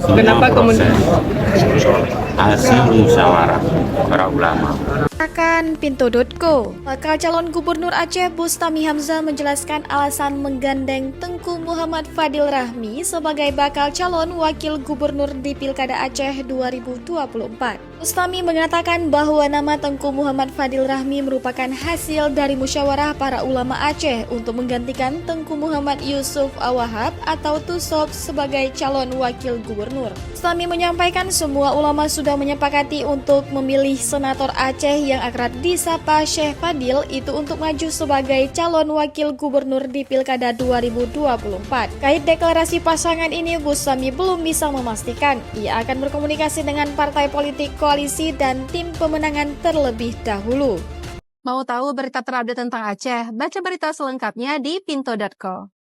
Kenapa kemudian hasil musyawarah para ulama. Akan Pintu.co, bakal calon gubernur Aceh Bustami Hamzah menjelaskan alasan menggandeng Tengku Muhammad Fadil Rahmi sebagai bakal calon wakil gubernur di Pilkada Aceh 2024. Bustami mengatakan bahwa nama Tengku Muhammad Fadil Rahmi merupakan hasil dari musyawarah para ulama Aceh untuk menggantikan Tengku Muhammad Yusuf Awahab atau Tusob sebagai calon wakil gubernur. Bustami menyampaikan semua ulama sudah menyepakati untuk memilih senator Aceh yang akrab disapa Syekh Fadil itu untuk maju sebagai calon wakil gubernur di Pilkada 2024. Kait deklarasi pasangan ini, Bustami belum bisa memastikan. Ia akan berkomunikasi dengan partai politik koalisi dan tim pemenangan terlebih dahulu. mau tahu berita terupdate tentang Aceh? Baca berita selengkapnya di pinto.co.